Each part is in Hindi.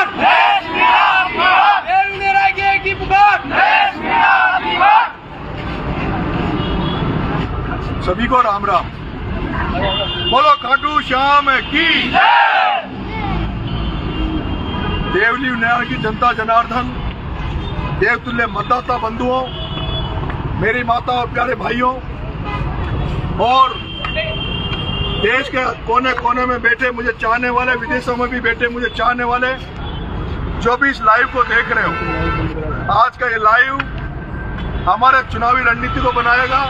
पुकार, देवली उनियारा की पुकार। सभी को राम राम। बोलो खाटू श्याम की। देवली उनियारा की जनता जनार्दन, देवतुल्य मतदाता बंधुओं, मेरी माता और प्यारे भाइयों और देश के कोने कोने में बैठे मुझे चाहने वाले, विदेशों में भी बैठे मुझे चाहने वाले, जो भी इस लाइव को देख रहे हो, आज का ये लाइव हमारे चुनावी रणनीति को बनाएगा।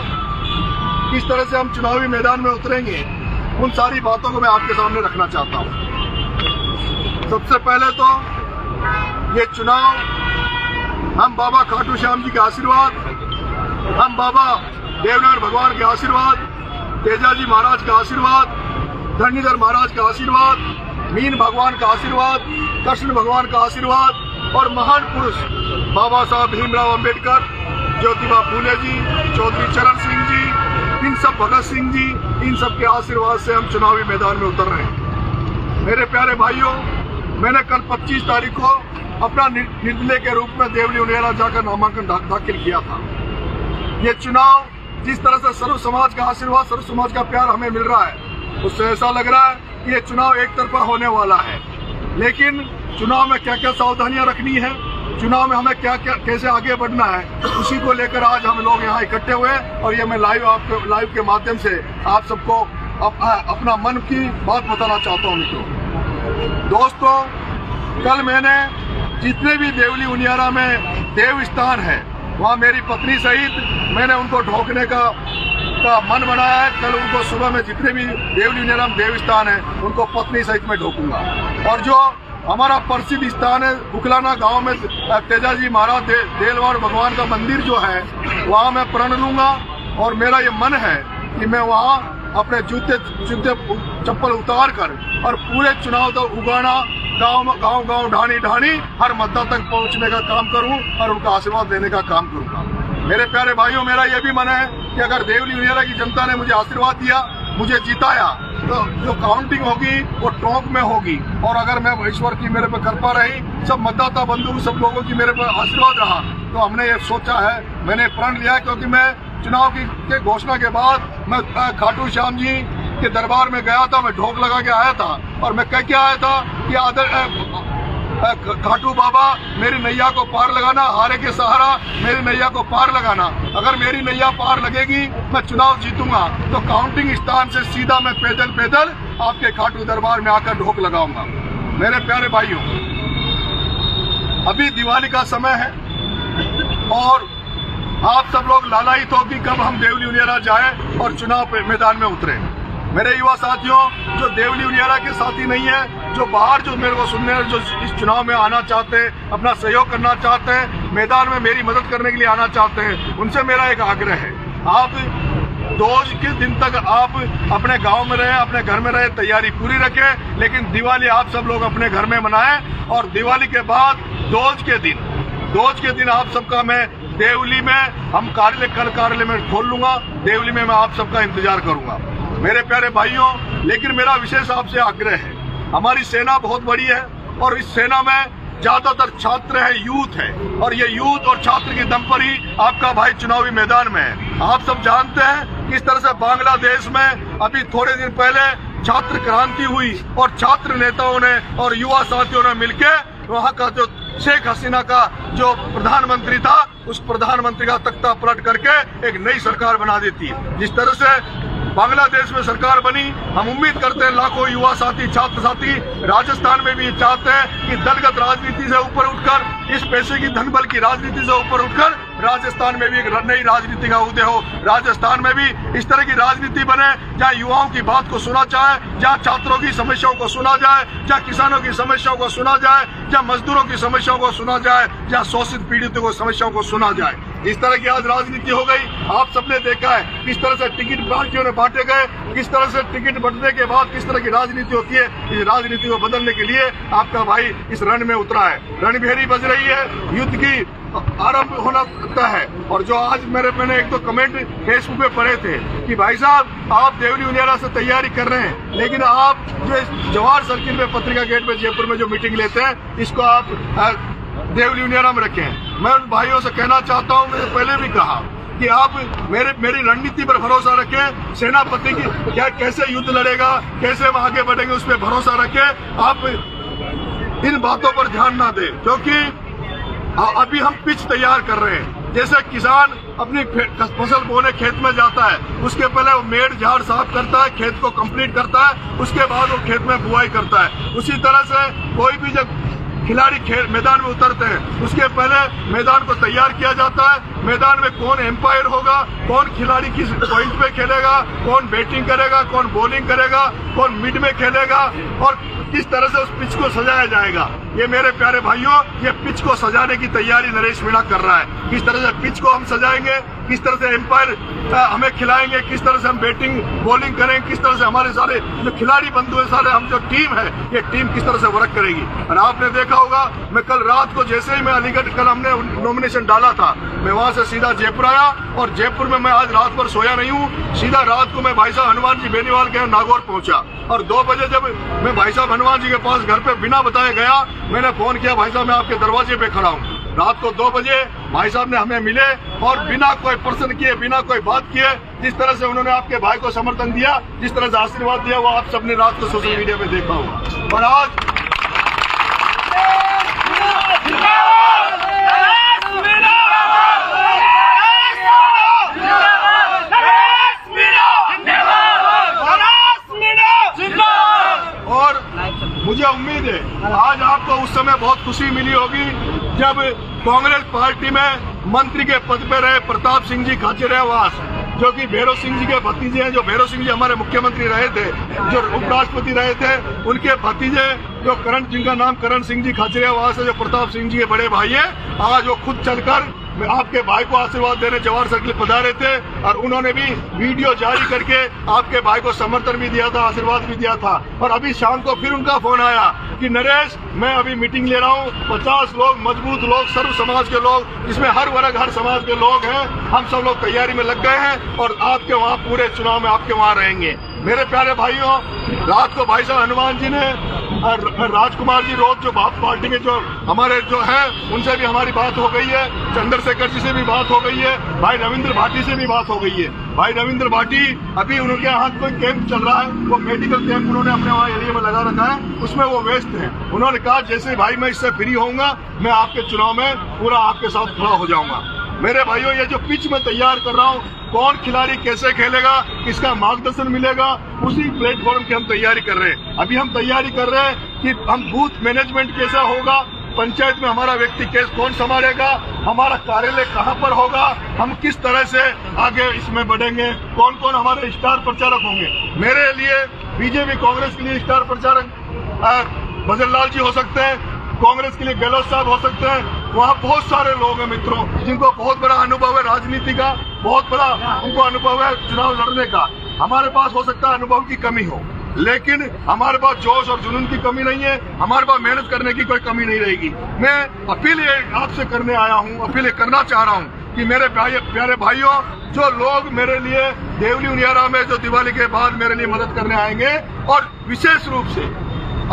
किस तरह से हम चुनावी मैदान में उतरेंगे, उन सारी बातों को मैं आपके सामने रखना चाहता हूँ। सबसे पहले तो ये चुनाव हम बाबा खाटू श्याम जी के आशीर्वाद, हम बाबा देवनारायण भगवान के आशीर्वाद, तेजाजी महाराज का आशीर्वाद, धरणीधर महाराज का आशीर्वाद, मीन भगवान का आशीर्वाद, कृष्ण भगवान का आशीर्वाद और महान पुरुष बाबा साहब भीमराव अंबेडकर, ज्योतिबा फूले जी, चौधरी चरण सिंह जी, इन सब भगत सिंह जी, इन सब के आशीर्वाद से हम चुनावी मैदान में उतर रहे हैं। मेरे प्यारे भाइयों, मैंने कल 25 तारीख को अपना निर्दलीय के रूप में देवली उनियारा जाकर नामांकन दाखिल किया था। ये चुनाव जिस तरह से सर्व समाज का आशीर्वाद, सर्व समाज का प्यार हमें मिल रहा है, उससे ऐसा लग रहा है कि ये चुनाव एक तरफा होने वाला है। लेकिन चुनाव में क्या क्या सावधानियां रखनी है, चुनाव में हमें क्या क्या कैसे आगे बढ़ना है, उसी को लेकर आज हम लोग यहाँ इकट्ठे हुए और ये मैं लाइव के माध्यम से आप सबको अपना मन की बात बताना चाहता हूँ। मित्रों, दोस्तों, कल मैंने जितने भी देवली उनियारा में देव स्थान है, वहाँ मेरी पत्नी सहित मैंने उनको ढोकने का मन बनाया है। कल उनको सुबह में जितने भी देवली उनियारा में देव स्थान है, उनको पत्नी सहित मैं ढोकूंगा। और जो हमारा प्रसिद्ध स्थान है उकलाना गांव में तेजाजी महाराज देलवाड़ भगवान का मंदिर जो है, वहाँ मैं प्रण लूंगा और मेरा ये मन है कि मैं वहाँ अपने जूते चप्पल उतार कर और पूरे चुनाव तक उगाना, गांव ढाणी ढाणी हर मतदाता तक पहुंचने का काम करूं और उनका आशीर्वाद देने का काम करूंगा। मेरे प्यारे भाइयों, मेरा यह भी मन है कि अगर देवली उनियारा की जनता ने मुझे आशीर्वाद दिया, मुझे जिताया, तो जो काउंटिंग होगी वो टोंक में होगी। और अगर मैं ईश्वर की मेरे पे कृपा रही, सब मतदाता बंधु सब लोगों की मेरे पर आशीर्वाद रहा, तो हमने ये सोचा है, मैंने प्रण लिया, क्योंकि मैं चुनाव की घोषणा के बाद मैं खाटू श्याम जी के दरबार में गया था, मैं ढोक लगा के आया था और मैं कह के आया था कि खाटू बाबा मेरी नैया को पार लगाना, हारे के सहारा मेरी नैया को पार लगाना। अगर मेरी नैया पार लगेगी, मैं चुनाव जीतूंगा, तो काउंटिंग स्थान से सीधा मैं पैदल आपके खाटू दरबार में आकर ढोक लगाऊंगा। मेरे प्यारे भाइयों, अभी दिवाली का समय है और आप सब लोग लालायित हो कि कब हम देवली उनियारा जाएं और चुनाव मैदान में उतरे। मेरे युवा साथियों, जो देवली उनियारा के साथी नहीं है, जो बाहर जो मेरे को सुनने, जो इस चुनाव में आना चाहते हैं, अपना सहयोग करना चाहते हैं, मैदान में मेरी मदद करने के लिए आना चाहते हैं, उनसे मेरा एक आग्रह है, आप 2 के दिन तक आप अपने गांव में रहें, अपने घर में रहें, तैयारी पूरी रखें, लेकिन दिवाली आप सब लोग अपने घर में मनाएं। और दिवाली के बाद दोज के दिन आप सबका मैं देवली में हम कार्यालय में खोल लूंगा। देवली में मैं आप सबका इंतजार करूंगा। मेरे प्यारे भाइयों, लेकिन मेरा विशेष आपसे आग्रह है, हमारी सेना बहुत बड़ी है और इस सेना में ज्यादातर छात्र है, यूथ है, और ये यूथ और छात्र के दम पर ही आपका भाई चुनावी मैदान में है। आप सब जानते हैं किस तरह से बांग्लादेश में अभी थोड़े दिन पहले छात्र क्रांति हुई और छात्र नेताओं ने और युवा साथियों ने मिलकर वहाँ का जो शेख हसीना का जो प्रधानमंत्री था, उस प्रधानमंत्री का तख्ता पलट करके एक नई सरकार बना देती है। जिस तरह से बांग्लादेश में सरकार बनी, हम उम्मीद करते हैं लाखों युवा साथी, छात्र साथी राजस्थान में भी चाहते हैं कि दलगत राजनीति से ऊपर उठकर, इस पैसे की धनबल की राजनीति से ऊपर उठकर राजस्थान में भी एक नई राजनीति का उदय हो। राजस्थान में भी इस तरह की राजनीति बने जहाँ युवाओं की बात को सुना जाए, जहाँ छात्रों की समस्याओं को सुना जाए, जहाँ किसानों की समस्याओं को सुना जाए, जहाँ मजदूरों की समस्याओं को सुना जाए, जहाँ शोषित पीड़ितों को समस्याओं को सुना जाए। इस तरह की आज राजनीति हो गई। आप सबने देखा है किस तरह से टिकट पार्टियों ने बांटे गए, किस तरह से टिकट बंटने के बाद किस तरह की राजनीति होती है। इस राजनीति को बदलने के लिए आपका भाई इस रण में उतरा है। रणभेरी बज रही है, युद्ध की आरंभ होना तय है। और जो आज मैंने एक दो कमेंट फेसबुक पे पढ़े थे कि भाई साहब आप देवली उनियारा से तैयारी कर रहे हैं, लेकिन आप जो जवाहर सर्किल में पत्रिका गेट पे जयपुर में जो मीटिंग लेते हैं इसको आप देवली उनियारा में रखें। मैं उन भाइयों से कहना चाहता हूँ, मैंने पहले भी कहा कि आप मेरी रणनीति पर भरोसा रखें। सेनापति की क्या कैसे युद्ध लड़ेगा, कैसे हम आगे बढ़ेंगे, उस पर भरोसा रखें। आप इन बातों पर ध्यान ना दें, क्योंकि अभी हम पिच तैयार कर रहे हैं। जैसे किसान अपनी फसल बोने खेत में जाता है, उसके पहले वो मेड़ झाड़ साफ करता है, खेत को कंप्लीट करता है, उसके बाद वो खेत में बुआई करता है। उसी तरह से कोई भी जब खिलाड़ी मैदान में उतरते हैं, उसके पहले मैदान को तैयार किया जाता है। मैदान में कौन एम्पायर होगा, कौन खिलाड़ी किस पॉइंट पे खेलेगा, कौन बैटिंग करेगा, कौन बॉलिंग करेगा, कौन मिड में खेलेगा और किस तरह से उस पिच को सजाया जाएगा। ये मेरे प्यारे भाइयों, ये पिच को सजाने की तैयारी नरेश मीणा कर रहा है। किस तरह से पिच को हम सजाएंगे, किस तरह से एम्पायर हमें खिलाएंगे, किस तरह से हम बैटिंग बॉलिंग करेंगे, किस तरह से हमारे सारे जो खिलाड़ी बंधु है, सारे हम जो टीम है, ये टीम किस तरह से वर्क करेगी। और आपने देखा होगा, मैं कल रात को जैसे ही मैं अलीगढ़, कल हमने नॉमिनेशन डाला था, मैं वहां से सीधा जयपुर आया और जयपुर में मैं आज रात भर सोया नहीं हूँ। सीधा रात को मैं भाई साहब हनुमान जी बेनीवाल के नागौर पहुंचा और 2 बजे जब मैं भाई साहब हनुमान जी के पास घर पे बिना बताए गया, मैंने फोन किया, भाई साहब मैं आपके दरवाजे पे खड़ा हूँ। रात को 2 बजे भाई साहब ने हमें मिले और बिना कोई प्रश्न किए, बिना कोई बात किए, जिस तरह से उन्होंने आपके भाई को समर्थन दिया, जिस तरह से आशीर्वाद दिया, वो आप सबने रात को सोशल मीडिया पे देखा होगा। और आज मुझे उम्मीद है आज आपको उस समय बहुत खुशी मिली होगी जब कांग्रेस पार्टी में मंत्री के पद पे रहे प्रताप सिंह जी खाचरियावास, जो कि भैरव सिंह जी के भतीजे हैं। जो भैरव सिंह जी हमारे मुख्यमंत्री रहे थे, जो उपराष्ट्रपति रहे थे, उनके भतीजे जो करण, जिनका नाम करण सिंह जी खाचरियावास है, जो प्रताप सिंह जी के बड़े भाई है, आज वो खुद चलकर आपके भाई को आशीर्वाद देने जवाहर सर्किल पधारे थे और उन्होंने भी वीडियो जारी करके आपके भाई को समर्थन भी दिया था, आशीर्वाद भी दिया था। और अभी शाम को फिर उनका फोन आया कि नरेश मैं अभी मीटिंग ले रहा हूँ, 50 लोग मजबूत लोग, सर्व समाज के लोग, जिसमें हर वर्ग हर समाज के लोग हैं, हम सब लोग तैयारी में लग गए हैं और आपके वहाँ पूरे चुनाव में आपके वहाँ रहेंगे। मेरे प्यारे भाइयों, रात को भाई साहब हनुमान जी ने राजकुमार जी रोज जो पार्टी के जो हमारे जो हैं, उनसे भी हमारी बात हो गई है, चंद्रशेखर जी से भी बात हो गई है, भाई रविंद्र भाटी से भी बात हो गई है। भाई रविंद्र भाटी अभी उनके यहाँ कोई कैंप चल रहा है, वो मेडिकल कैंप उन्होंने अपने वहाँ एरिया में लगा रखा है, उसमें वो व्यस्त हैं। उन्होंने कहा जैसे भाई मैं इससे फ्री होऊंगा, मैं आपके चुनाव में पूरा आपके साथ खड़ा हो जाऊंगा। मेरे भाइयों, ये जो पिच में तैयार कर रहा हूँ, कौन खिलाड़ी कैसे खेलेगा, किसका मार्गदर्शन मिलेगा, उसी प्लेटफॉर्म की हम तैयारी कर रहे हैं। अभी हम तैयारी कर रहे हैं कि हम बूथ मैनेजमेंट कैसा होगा, पंचायत में हमारा व्यक्ति केस कौन संभालेगा, हमारा कार्यालय कहाँ पर होगा, हम किस तरह से आगे इसमें बढ़ेंगे, कौन कौन हमारे स्टार प्रचारक होंगे। मेरे लिए बीजेपी कांग्रेस के लिए स्टार प्रचारक भजनलाल जी हो सकते हैं, कांग्रेस के लिए गहलोत साहब हो सकते हैं। वहाँ बहुत सारे लोग हैं मित्रों, जिनको बहुत बड़ा अनुभव है राजनीति का, बहुत बड़ा उनको अनुभव है चुनाव लड़ने का। हमारे पास हो सकता है अनुभव की कमी हो, लेकिन हमारे पास जोश और जुनून की कमी नहीं है, हमारे पास मेहनत करने की कोई कमी नहीं रहेगी। मैं अपील आपसे करने आया हूँ, अपील करना चाह रहा हूँ कि मेरे प्यारे भाइयों, जो लोग मेरे लिए देवली उनियारा में जो दिवाली के बाद मेरे लिए मदद करने आएंगे, और विशेष रूप से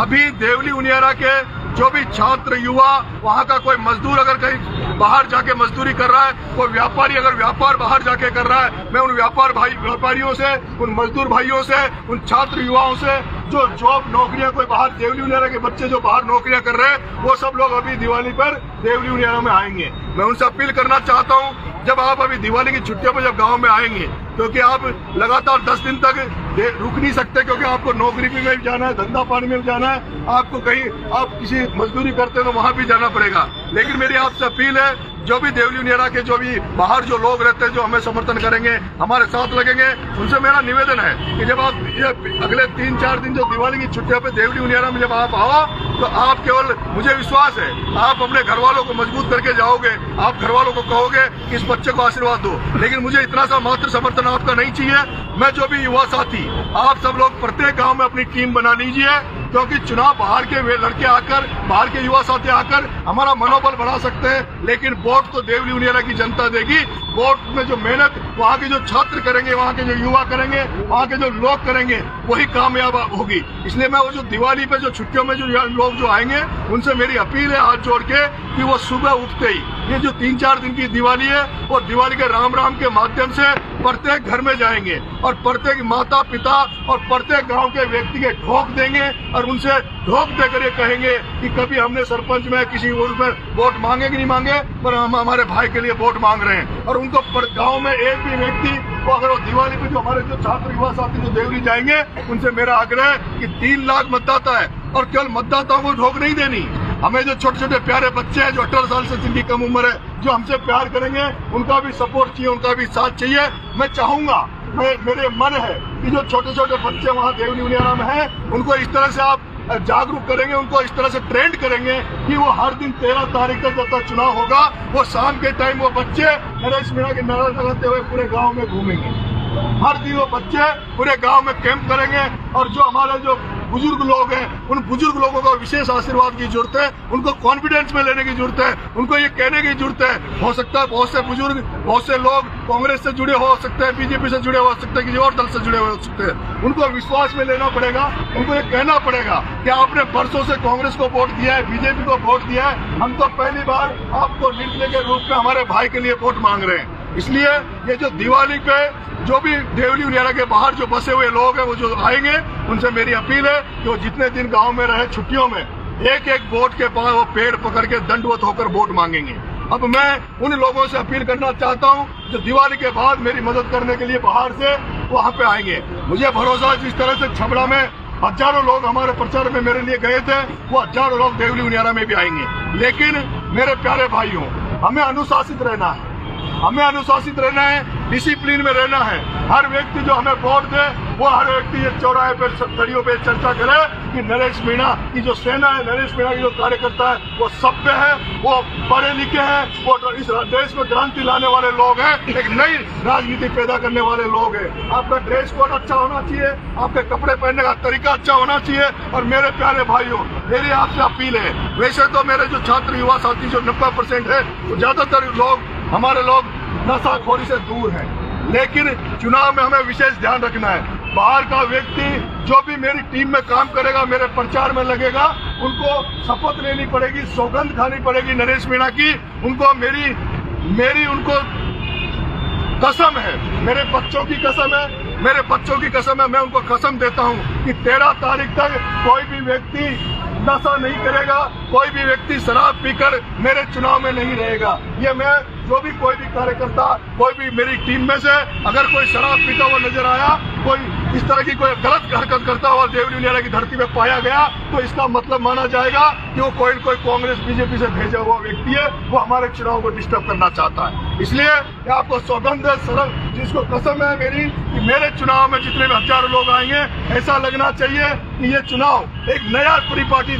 अभी देवली उनियारा के जो भी छात्र युवा, वहाँ का कोई मजदूर अगर कहीं बाहर जाके मजदूरी कर रहा है, कोई व्यापारी अगर व्यापार बाहर जाके कर रहा है, मैं उन व्यापारियों से, उन मजदूर भाइयों से, उन छात्र युवाओं से जो जॉब नौकरियां कोई बाहर देवली उनियारा के बच्चे जो बाहर नौकरियां कर रहे हैं, वो सब लोग अभी दिवाली पर देवली उनियारा में आएंगे। मैं उनसे अपील करना चाहता हूँ, जब आप अभी दिवाली की छुट्टियों पर जब गाँव में आएंगे, क्योंकि आप लगातार 10 दिन तक रुक नहीं सकते, क्योंकि आपको नौकरी भी में जाना है, धंधा पानी में भी जाना है, आपको कहीं आप किसी मजदूरी करते हैं तो वहाँ भी जाना पड़ेगा। लेकिन मेरी आपसे अपील है, जो भी देवली उनियारा के जो भी बाहर जो लोग रहते हैं, जो हमें समर्थन करेंगे, हमारे साथ लगेंगे, उनसे मेरा निवेदन है कि जब आप ये अगले 3-4 दिन जो दिवाली की छुट्टियों पे देवली उनियारा में जब आप आओ, तो आप केवल, मुझे विश्वास है, आप अपने घर वालों को मजबूत करके जाओगे, आप घर वालों को कहोगे कि इस बच्चे को आशीर्वाद दो। लेकिन मुझे इतना सा मात्र समर्थन आपका नहीं चाहिए। मैं जो भी युवा साथी, आप सब लोग प्रत्येक गाँव में अपनी टीम बना लीजिए, क्योंकि चुनाव बाहर के वे लड़के आकर, बाहर के युवा साथी आकर हमारा मनोबल बढ़ा सकते हैं, लेकिन वोट तो देवली उनियारा की जनता देगी। वोट में जो मेहनत वहाँ के जो छात्र करेंगे, वहाँ के जो युवा करेंगे, वहाँ के जो लोग करेंगे, वही कामयाब होगी। इसलिए मैं वो जो दिवाली पे जो छुट्टियों में जो लोग जो आएंगे, उनसे मेरी अपील है हाथ जोड़ के कि वो सुबह उठते ही, ये जो 3-4 दिन की दिवाली है, और दिवाली के राम राम के माध्यम से प्रत्येक घर में जाएंगे और प्रत्येक माता पिता और प्रत्येक गांव के व्यक्ति के ढोक देंगे और उनसे ढोक देकर ये कहेंगे कि कभी हमने सरपंच में किसी में वोट मांगे कि नहीं मांगे, पर हम हमारे भाई के लिए वोट मांग रहे हैं। और उनको गांव में एक भी व्यक्ति को अगर वो दिवाली पे जो हमारे जो छात्र युवा साथी जो देवली जाएंगे, उनसे मेरा आग्रह है कि 3 लाख मतदाता है और केवल मतदाताओं को ढोक नहीं देनी। हमें जो छोटे छोटे प्यारे बच्चे हैं जो 18 साल से जिनकी कम उम्र है, जो हमसे प्यार करेंगे, उनका भी सपोर्ट चाहिए, उनका भी साथ चाहिए। मैं चाहूंगा, मेरे मन है कि जो छोटे छोटे बच्चे वहाँ देवली उनियारा में हैं, उनको इस तरह से आप जागरूक करेंगे, उनको इस तरह से ट्रेंड करेंगे कि वो हर दिन 13 तारीख तक जब तक चुनाव होगा, वो शाम के टाइम वो बच्चे नरेश मीणा के नारा लगाते हुए पूरे गाँव में घूमेंगे। हर दिन वो बच्चे पूरे गांव में कैंप करेंगे और जो हमारे जो बुजुर्ग लोग हैं, उन बुजुर्ग लोगों को विशेष आशीर्वाद की जरूरत है, उनको कॉन्फिडेंस में लेने की जरूरत है, उनको ये कहने की जरूरत है। हो सकता है बहुत से बुजुर्ग, बहुत से लोग कांग्रेस से जुड़े हो सकते हैं, बीजेपी से जुड़े हो सकते हैं, किसी और दल से जुड़े हो सकते हैं, उनको विश्वास में लेना पड़ेगा। उनको ये कहना पड़ेगा कि आपने बरसों से कांग्रेस को वोट दिया है, बीजेपी को वोट दिया है, हम तो पहली बार आपको निर्णय के रूप में हमारे भाई के लिए वोट मांग रहे हैं। इसलिए ये जो दिवाली पे जो भी देवली उनियारा के बाहर जो बसे हुए लोग हैं, वो जो आएंगे, उनसे मेरी अपील है कि वो जितने दिन गांव में रहे छुट्टियों में, एक एक वोट के पास वो पेड़ पकड़ के दंडवत होकर वोट मांगेंगे। अब मैं उन लोगों से अपील करना चाहता हूं जो दिवाली के बाद मेरी मदद करने के लिए बाहर से वहां पे आएंगे। मुझे भरोसा, जिस तरह से छबड़ा में हजारों लोग हमारे प्रचार में मेरे लिए गए थे, वो हजारों लोग देवली उनियारा में भी आएंगे। लेकिन मेरे प्यारे भाइयों, हमें अनुशासित रहना है, हमें अनुशासित रहना है, डिसिप्लिन में रहना है। हर व्यक्ति जो हमें वोट दे, वो हर व्यक्ति ये चौराहे पे खड़ियों पे चर्चा करे कि नरेश मीणा की जो सेना है, नरेश मीणा की जो कार्यकर्ता है, वो सभ्य है, वो पढ़े लिखे हैं, वो इस देश में क्रांति लाने वाले लोग हैं, एक नई राजनीति पैदा करने वाले लोग हैं। आपका ड्रेस कोड अच्छा होना चाहिए, आपके कपड़े पहनने का तरीका अच्छा होना चाहिए। और मेरे प्यारे भाइयों, मेरी आपसे अपील है, वैसे तो मेरे जो छात्र युवा साथी जो 90% है, वो ज्यादातर लोग, हमारे लोग नशाखोरी से दूर हैं, लेकिन चुनाव में हमें विशेष ध्यान रखना है। बाहर का व्यक्ति जो भी मेरी टीम में काम करेगा, मेरे प्रचार में लगेगा, उनको शपथ लेनी पड़ेगी, सौगंध खानी पड़ेगी नरेश मीणा की। उनको मेरी उनको कसम है, मेरे बच्चों की कसम है, मेरे बच्चों की कसम है। मैं उनको कसम देता हूं कि 13 तारीख तक कोई भी व्यक्ति नशा नहीं करेगा, कोई भी व्यक्ति शराब पीकर मेरे चुनाव में नहीं रहेगा। ये मैं, जो भी कोई भी कार्यकर्ता, कोई भी मेरी टीम में से अगर कोई शराब पीता हुआ नजर आया, कोई इस तरह की कोई गलत हरकत करता हुआ देवली उनियारा की धरती पे पाया गया, तो इसका मतलब माना जाएगा कि वो कोई न कोई कांग्रेस बीजेपी से भेजा हुआ व्यक्ति है, वो हमारे चुनाव को डिस्टर्ब करना चाहता है। इसलिए आपको सौगंध है, सरल, जिसको कसम है मेरी कि मेरे चुनाव में जितने भी हजारों लोग आएंगे, ऐसा लगना चाहिए कि ये चुनाव एक नया परिपाटी इस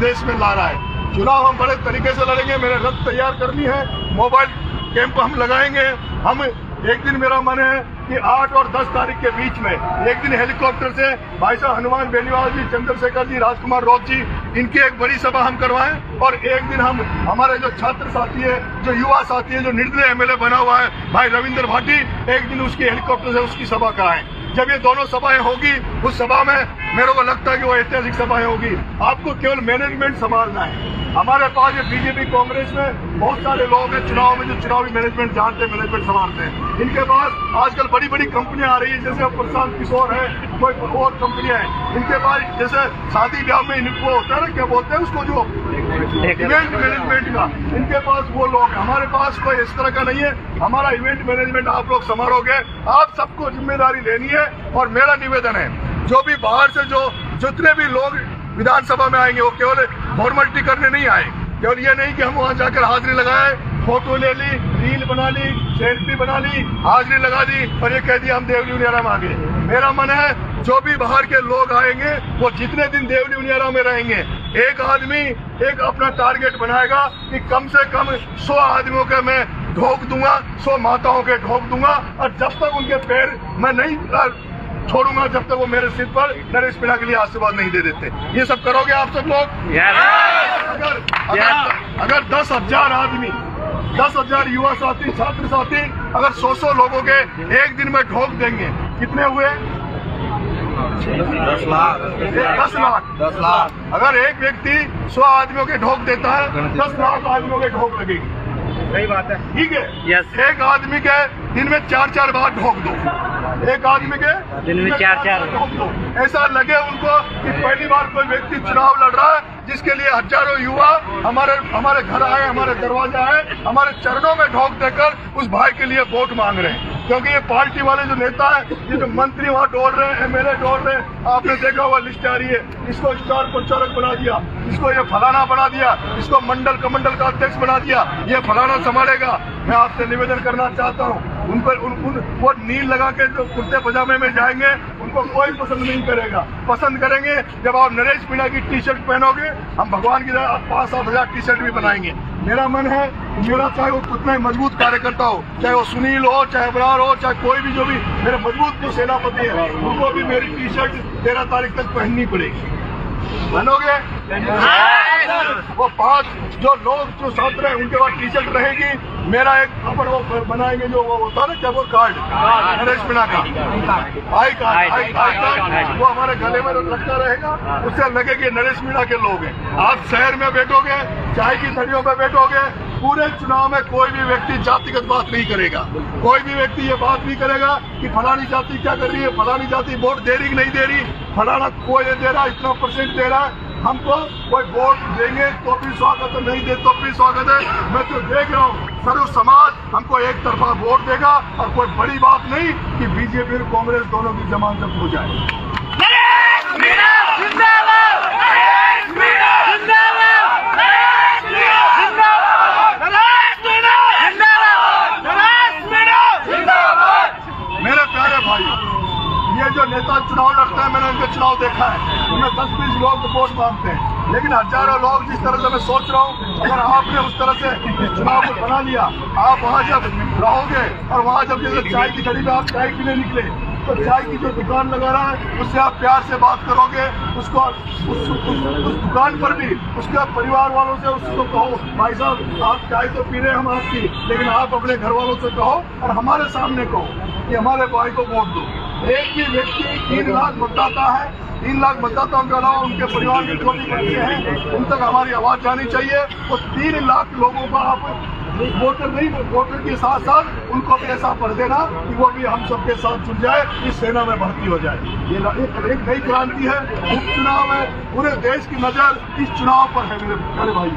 देश में ला रहा है। चुनाव हम बड़े तरीके से लड़ेंगे, मेरे रथ तैयार करनी है, मोबाइल कैंप हम लगाएंगे। हम एक दिन, मेरा मन है कि 8 और 10 तारीख के बीच में एक दिन हेलीकॉप्टर से भाई साहब हनुमान बेनीवाल जी, चंद्रशेखर जी, राजकुमार रौत जी, इनकी एक बड़ी सभा हम करवाएं। और एक दिन हम, हमारे जो छात्र साथी है, जो युवा साथी है, जो निर्दलीय एमएलए बना हुआ है भाई रविंद्र भाटी, एक दिन उसकी हेलीकॉप्टर से उसकी सभा कराएं। जब ये दोनों सभाएं होगी, उस सभा में मेरे को लगता है कि वो ऐतिहासिक सभाएं होगी। आपको केवल मैनेजमेंट संभालना है। हमारे पास ये बीजेपी कांग्रेस में बहुत सारे लोग हैं चुनाव में जो चुनावी मैनेजमेंट जानते हैं, मैनेजमेंट संभालते हैं। इनके पास आजकल बड़ी बड़ी कंपनियां आ रही है, जैसे प्रशांत किशोर है, कोई और कंपनियां हैं। इनके पास जैसे शादी ब्याह में इनको होता है ना, क्या बोलते हैं उसको, जो इवेंट मैनेजमेंट का, इनके पास वो लोग हैं। हमारे पास कोई इस तरह का नहीं है। हमारा इवेंट मैनेजमेंट आप लोग संभालोगे, आप सबको जिम्मेदारी लेनी है। और मेरा निवेदन है, जो भी बाहर से जो जितने भी लोग विधानसभा में आएंगे, वो केवल फॉर्मेलिटी करने नहीं आए। केवल ये नहीं कि हम वहाँ जाकर हाजिरी लगाए, फोटो ले ली, रील बना ली, सेल्फी बना ली, हाजिरी लगा दी और ये कह दिया हम देवली उनियारा में आ गए। मेरा मन है, जो भी बाहर के लोग आएंगे, वो जितने दिन देवली उनियारा में रहेंगे, एक आदमी एक अपना टारगेट बनाएगा कि कम से कम 100 आदमियों के मैं ढोक दूंगा, 100 माताओं के ढोक दूंगा। और जब तक उनके पैर मैं नहीं छोड़ूंगा जब तक वो मेरे सिर पर नरेश मीणा के लिए आशीर्वाद नहीं दे देते। ये सब करोगे आप सब लोग? अगर 10,000 आदमी, 10,000 युवा साथी, छात्र साथी अगर 100 लोगों के एक दिन में ठोक देंगे, कितने हुए? 10 लाख। अगर एक व्यक्ति 100 आदमियों के ठोक देता है, 10 लाख आदमियों के ठोक लगेगी। सही बात है, ठीक है। yes. एक आदमी के दिन में 4-4 बार ठोक दो, एक आदमी के दिन में 4-4 ठोक दो। ऐसा लगे उनको कि पहली बार कोई व्यक्ति चुनाव लड़ रहा है जिसके लिए हजारों युवा हमारे घर आए, हमारे दरवाजे आए, हमारे चरणों में ठोक देकर उस भाई के लिए वोट मांग रहे हैं। क्योंकि ये पार्टी वाले जो नेता है, ये जो मंत्री वहाँ दौड़ रहे हैं, MLA दौड़ रहे हैं, आपने देखा हुआ लिस्ट आ रही है, इसको स्टार प्रचारक बना दिया, इसको ये फलाना बना दिया, इसको मंडल कमंडल का अध्यक्ष बना दिया, ये फलाना संभालेगा। मैं आपसे निवेदन करना चाहता हूँ, उन पर वो नील लगा के जो कुर्ते पजामे में जाएंगे उनको कोई पसंद नहीं करेगा। पसंद करेंगे जब आप नरेश मीणा की टी-शर्ट पहनोगे, हम भगवान की तरह 5-7 हजार टी-शर्ट भी बनाएंगे। मेरा मन है, मेरा चाहे वो कितना ही मजबूत कार्यकर्ता हो, चाहे वो सुनील हो, चाहे बरार हो, चाहे कोई भी जो भी मेरे मजबूत जो सेनापति है, उनको भी मेरी टी-शर्ट 13 तारीख तक पहननी पड़ेगी। बनोगे? वो 5 जो लोग जो छात्र हैं उनके पास टी-शर्ट रहेगी। मेरा एक अपन वो बनाएंगे जो वो होता है ना, क्या वो कार्ड नरेश मीणा का आई कार्ड, वो हमारे गले में लगता रहेगा। उससे लगे कि नरेश मीणा के लोग हैं। आप शहर में बैठोगे, चाय की थड़ियों में बैठोगे, पूरे चुनाव में कोई भी व्यक्ति जातिगत बात नहीं करेगा। कोई भी व्यक्ति ये बात नहीं करेगा कि फलानी जाति क्या कर रही है, फलानी जाति वोट दे रही नहीं दे रही, फलाना कोई दे रहा, इतना % दे रहा है। हमको कोई वोट देंगे तो भी स्वागत है, नहीं दे तो भी स्वागत है। मैं तो देख रहा हूँ सर्व समाज हमको एक तरफा वोट देगा, और कोई बड़ी बात नहीं कि बीजेपी और कांग्रेस दोनों की जमानत हो जाए। मेरे प्यारे भाइयों, ये जो नेता चुनाव लड़ते हैं, मैंने इनके चुनाव देखा है, उनमें 10-20 लोग वोट मांगते हैं, लेकिन हजारों लोग जिस तरह से मैं सोच रहा हूँ, अगर आपने उस तरह से चुनाव को बना लिया, आप वहाँ जब रहोगे और वहाँ जब जैसे चाय की घड़ी में आप चाय पीने निकले, तो चाय की जो दुकान लगा रहा है उससे आप प्यार से बात करोगे, उसको उस दुकान पर भी उसके परिवार वालों से उसको कहो, भाई साहब आप चाय तो पी रहे हैं हम आपकी, लेकिन आप अपने घर वालों से कहो और हमारे सामने कहो कि हमारे भाई को वोट दो। एक भी व्यक्ति 3 लाख मतदाता है, 3 लाख मतदाताओं के अलावा उनके परिवार के जो भी बच्चे हैं उन तक हमारी आवाज जानी चाहिए। और 3 लाख लोगों का आप वोटर नहीं, वोटर के साथ साथ उनको भी ऐसा पढ़ देना कि वो भी हम सबके साथ जुड़ जाए, इस सेना में भर्ती हो जाए। ये एक नई क्रांति है, उपचुनाव है, पूरे देश की नजर इस चुनाव पर है मेरे प्यारे भाई।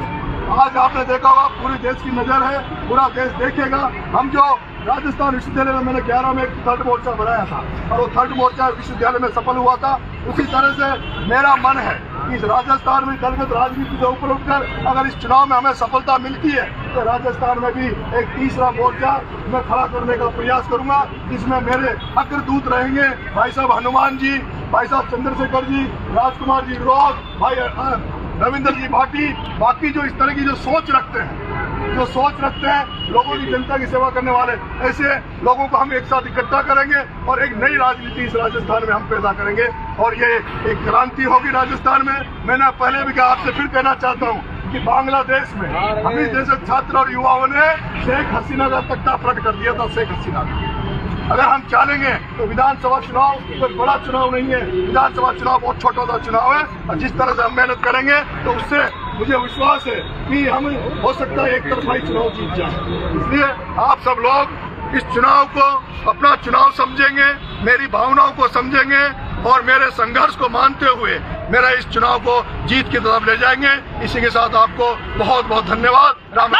आज आपने देखा होगा पूरे देश की नजर है, पूरा देश देखेगा। हम जो राजस्थान विश्वविद्यालय में मैंने 11 में एक 3rd मोर्चा बनाया था और वो 3rd मोर्चा विश्वविद्यालय में सफल हुआ था। उसी तरह से मेरा मन है कि राजस्थान में दलगत राजनीति से ऊपर उठकर अगर इस चुनाव में हमें सफलता मिलती है तो राजस्थान में भी एक तीसरा मोर्चा मैं खड़ा करने का प्रयास करूंगा, जिसमें मेरे अग्रदूत रहेंगे भाई साहब हनुमान जी, भाई साहब चंद्रशेखर जी, राजकुमार जी रोज, भाई रविंद्र जी भाटी, बाकी जो इस तरह की जो सोच रखते हैं लोगों की जनता की सेवा करने वाले, ऐसे लोगों को हम एक साथ इकट्ठा करेंगे और एक नई राजनीति इस राजस्थान में हम पैदा करेंगे और ये एक क्रांति होगी राजस्थान में। मैंने पहले भी कहा, आपसे फिर कहना चाहता हूँ कि बांग्लादेश में हम इस जैसे छात्र और युवाओं ने शेख हसीना का तख्ता पलट कर दिया था। शेख हसीना का अगर हम चाहेंगे तो विधानसभा चुनाव कोई बड़ा चुनाव नहीं है, विधानसभा चुनाव बहुत छोटा सा चुनाव है, और जिस तरह से हम मेहनत करेंगे तो उससे मुझे विश्वास है कि हम हो सकता है एक तरफा चुनाव जीत जाए। इसलिए आप सब लोग इस चुनाव को अपना चुनाव समझेंगे, मेरी भावनाओं को समझेंगे और मेरे संघर्ष को मानते हुए मेरा इस चुनाव को जीत की तरफ ले जाएंगे। इसी के साथ आपको बहुत बहुत धन्यवाद। राम।